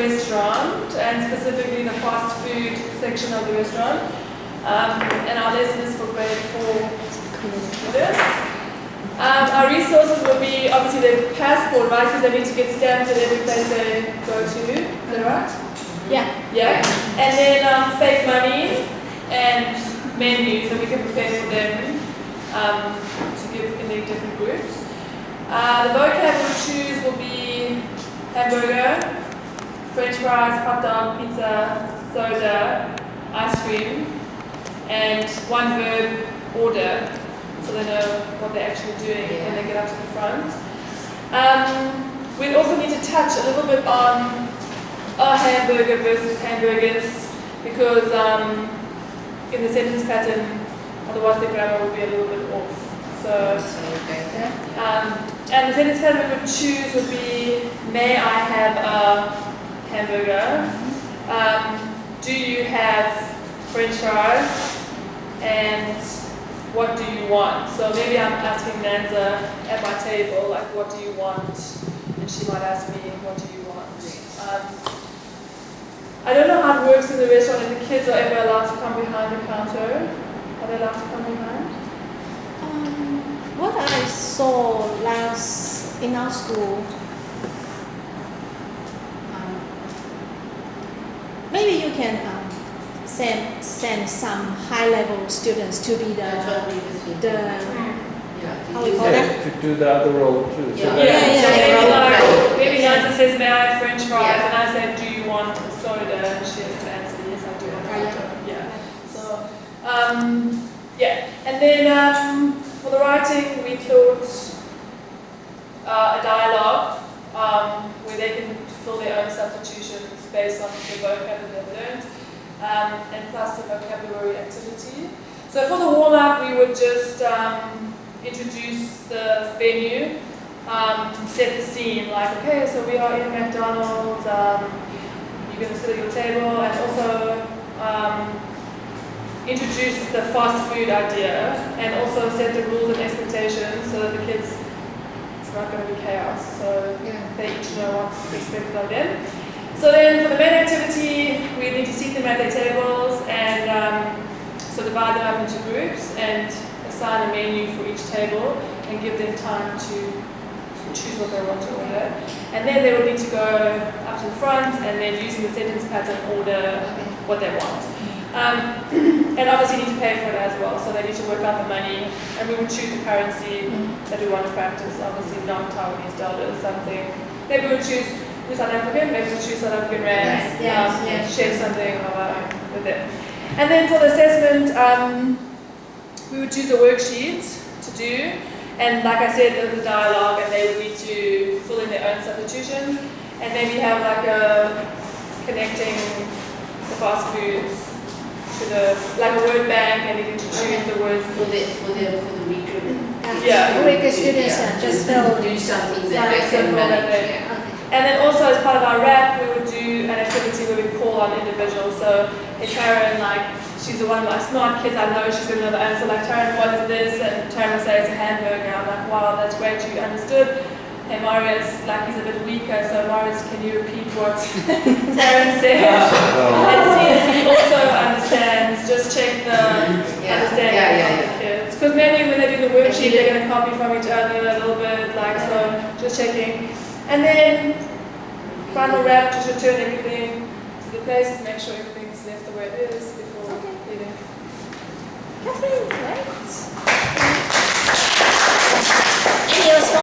restaurant, and specifically the fast food section of the restaurant. And our lesson is for grade 4 students. Our resources will be obviously their passport, right? Because they need to get stamped at every place they go to. Is that right? Yeah. And then fake money and menus that we can prepare for them to give in their different groups. The vocab we'll choose will be hamburger, French fries, hot dog, pizza, soda, ice cream, and one verb, order, so they know what they're actually doing when they get up to the front. We also need to touch a little bit on a hamburger versus hamburgers, because in the sentence pattern, otherwise the grammar will be a little bit off. So, and the sentence pattern we would choose would be, may I have a hamburger? Do you have French fries? And what do you want? So maybe I'm asking Nanza at my table, like, what do you want? And she might ask me, what do you want? I don't know how it works in the restaurant, if the kids are ever allowed to come behind the counter. Are they allowed to come behind? What I saw last in our school, maybe you can send some high-level students to be the how we call that? To do the other role too. Maybe Nanza says, may I have French fries? And I say, do you want a soda? And she has to answer, yes, I do want a soda. And then for the writing, we thought a dialogue where they can fill their own substitutions based on the vocab that they've learned, and plus the vocabulary activity. So for the warm-up, we would just introduce the venue, set the scene, like, okay, so we are in McDonald's, you're going to sit at your table, and also introduce the fast food idea, and also set the rules and expectations so that the kids, it's not going to be chaos, so they each know what's expected of them. So then for the main activity, we need to seat them at their tables, and so divide them up into groups and assign a menu for each table and give them time to choose what they want to order. And then they will need to go up to the front and then using the sentence pattern order what they want. And obviously need to pay for it as well, so they need to work out the money, and we would choose the currency that we want to practice, obviously non-Taiwanese dollars, something. Maybe we'll choose South African, maybe we'll choose South African rands, share something with them. And then for the assessment, we would choose a worksheet to do, and like I said, there's a dialogue, and they would need to fill in their own substitutions, and maybe have like a connecting the fast foods to the, like a word bank, and you need to choose the words for the recruitment. Weaker students just fill do something that they can manage. And then also as part of our rap, we would do an activity where we call on individuals. So, hey Taryn, like, she's the one of my smart kids, I know she's going to know the answer. Like, Taryn, what is this? And Taryn will say it's a hamburger. I'm like, wow, that's great, you understood. Hey Marius, like, he's a bit weaker, so Marius, can you repeat what Taryn said? And see if he also understands. Just check the understanding of the kids. Because maybe when they do the worksheet, they're going to copy from each other a little bit, like, so just checking. And then final wrap, just return everything to the places, make sure everything's left the way it is.